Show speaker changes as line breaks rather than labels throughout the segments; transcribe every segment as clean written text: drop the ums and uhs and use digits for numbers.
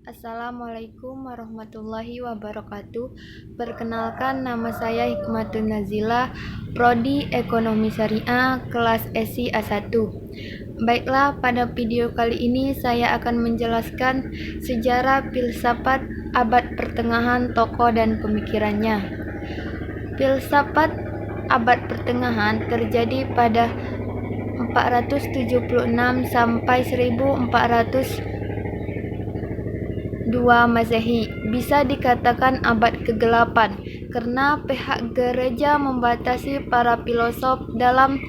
Assalamualaikum warahmatullahi wabarakatuh. Perkenalkan, nama saya Hikmatun Nazila, Prodi Ekonomi Syariah, kelas SI A1. Baiklah, pada video kali ini saya akan menjelaskan sejarah filsafat abad pertengahan, tokoh dan pemikirannya. Filsafat abad pertengahan terjadi pada 476 sampai 1402 Masehi. Bisa dikatakan abad kegelapan karena pihak gereja membatasi para filosof dalam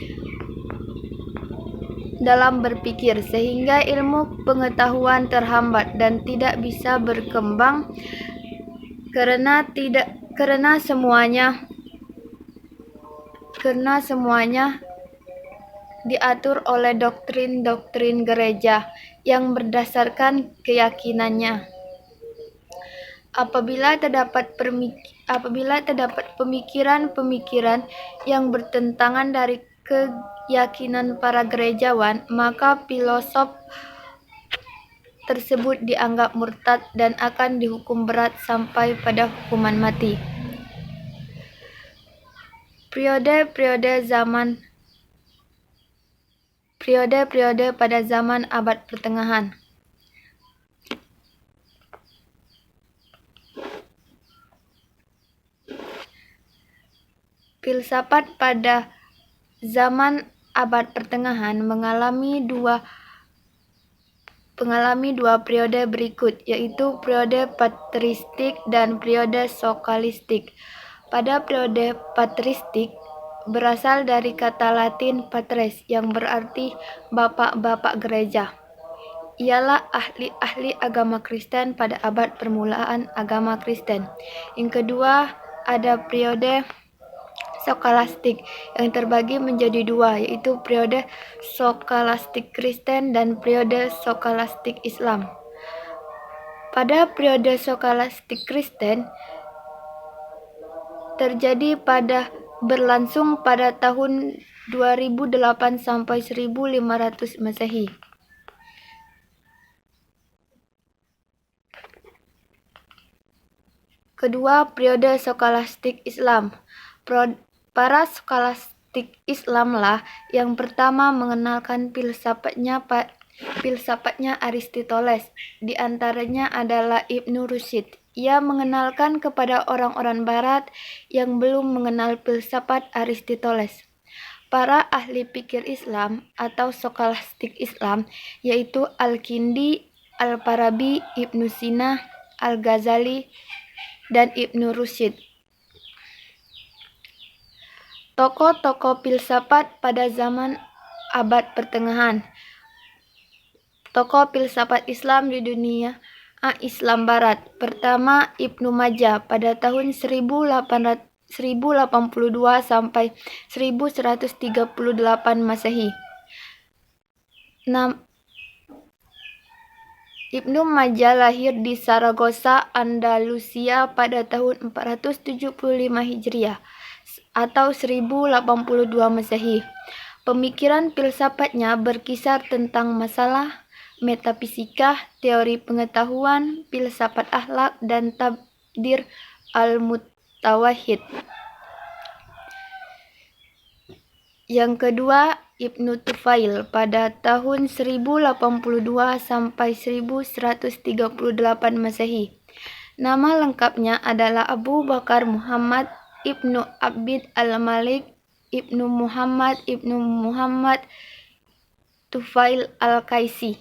berpikir, sehingga ilmu pengetahuan terhambat dan tidak bisa berkembang karena semuanya diatur oleh doktrin-doktrin gereja yang berdasarkan keyakinannya. Apabila terdapat pemikiran-pemikiran yang bertentangan dari keyakinan para gerejawan, maka filosof tersebut dianggap murtad dan akan dihukum berat sampai pada hukuman mati. Periode pada zaman abad pertengahan. Filsafat pada zaman abad pertengahan mengalami dua periode berikut, yaitu periode patristik dan periode skolastitik. Pada periode patristik, berasal dari kata Latin patres yang berarti bapak-bapak gereja. Ialah ahli-ahli agama Kristen pada abad permulaan agama Kristen. Yang kedua, ada periode skolastik yang terbagi menjadi dua, yaitu periode skolastik Kristen dan periode skolastik Islam. Pada periode skolastik Kristen terjadi berlangsung pada tahun 2008 sampai 1500 Masehi. Kedua, periode skolastik Islam. Para skolastik Islamlah yang pertama mengenalkan filsafatnya Aristoteles. Di antaranya adalah Ibnu Rushd. Ia mengenalkan kepada orang-orang barat yang belum mengenal filsafat Aristoteles. Para ahli pikir Islam atau skolastik Islam yaitu Al-Kindi, Al-Farabi, Ibnu Sina, Al-Ghazali, dan Ibnu Rushd. Tokoh-tokoh filsafat pada zaman abad pertengahan. Tokoh filsafat Islam di dunia Islam Barat. Pertama, Ibnu Majah pada tahun 1082 sampai 1138 Masehi. Ibnu Majah lahir di Saragossa, Andalusia pada tahun 475 Hijriah atau 1082 Masehi. Pemikiran filsafatnya berkisar tentang masalah metafisika, teori pengetahuan, filsafat akhlak, dan takdir al-mutawahhid. Yang kedua, Ibnu Tufail pada tahun 1082 sampai 1138 Masehi. Nama lengkapnya adalah Abu Bakar Muhammad Ibnu Abid al-Malik Ibnu Muhammad Tufail al-Qaisi.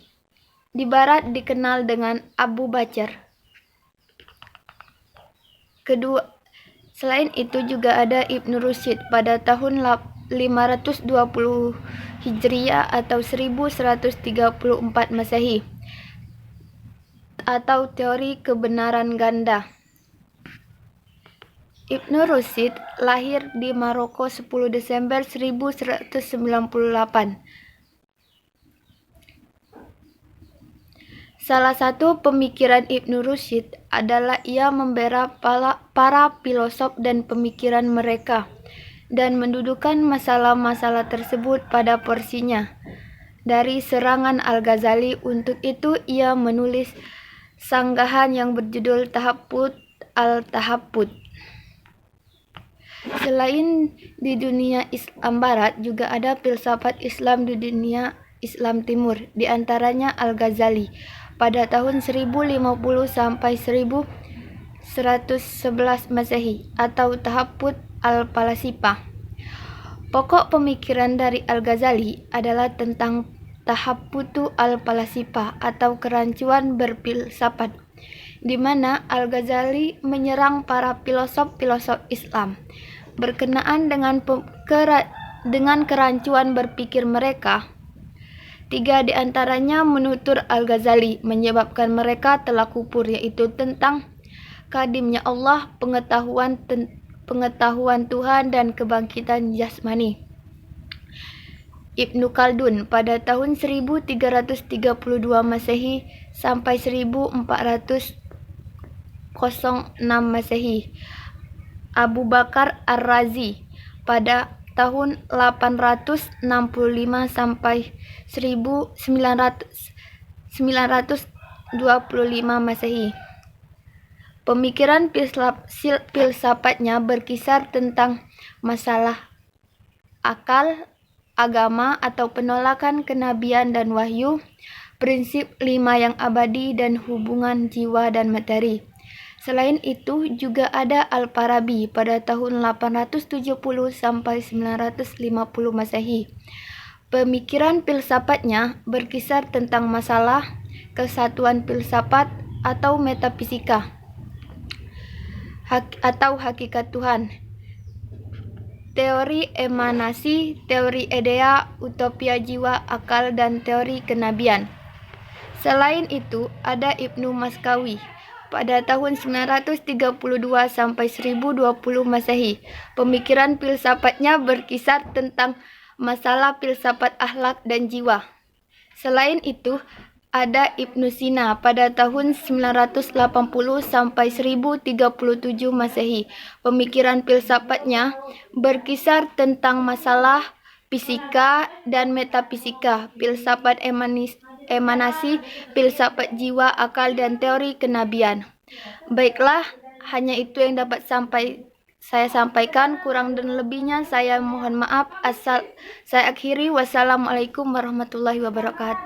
Di barat dikenal dengan Abu Bakar. Kedua, selain itu juga ada Ibnu Rushd pada tahun 520 Hijriah atau 1134 Masehi atau teori kebenaran ganda. Ibnu Rushd lahir di Maroko 10 Desember 1198. Salah satu pemikiran Ibnu Rushd adalah ia membela para filosof dan pemikiran mereka dan mendudukan masalah-masalah tersebut pada porsinya dari serangan Al-Ghazali. Untuk itu ia menulis sanggahan yang berjudul Tahappud al-Tahappud. Selain di dunia Islam Barat, juga ada filsafat Islam di dunia Islam Timur, di antaranya Al-Ghazali pada tahun 1050 sampai 1111 Masehi atau Tahappud al-Falasifah. Pokok pemikiran dari Al-Ghazali adalah tentang Tahapputu al-Falasifah atau kerancuan berfilsafat, di mana Al-Ghazali menyerang para filosof-filosof Islam berkenaan dengan kerancuan berpikir mereka. 3 di antaranya menutur Al-Ghazali menyebabkan mereka telah kufur, yaitu tentang kadimnya Allah, pengetahuan Tuhan, dan kebangkitan jasmani. Ibnu Khaldun pada tahun 1332 Masehi sampai 1406 Masehi. Abu Bakar Ar-Razi pada tahun 865 sampai 1925 Masehi. Pemikiran filsafatnya berkisar tentang masalah akal, agama atau penolakan kenabian dan wahyu, prinsip 5 yang abadi, dan hubungan jiwa dan materi. Selain itu, juga ada Al-Farabi pada tahun 870 sampai 950 Masehi. Pemikiran filsafatnya berkisar tentang masalah kesatuan filsafat atau metafisika atau hakikat Tuhan, teori emanasi, teori idea, utopia jiwa, akal, dan teori kenabian. Selain itu, ada Ibnu Maskawi pada tahun 932 sampai 1020 Masehi. Pemikiran filsafatnya berkisar tentang masalah filsafat akhlak dan jiwa. Selain itu, ada Ibnu Sina pada tahun 980 sampai 1037 Masehi. Pemikiran filsafatnya berkisar tentang masalah fisika dan metafisika, filsafat emanasi, filsafat jiwa, akal, dan teori kenabian. Baiklah, hanya itu yang dapat saya sampaikan. Kurang dan lebihnya saya mohon maaf. Saya akhiri. Wassalamualaikum warahmatullahi wabarakatuh.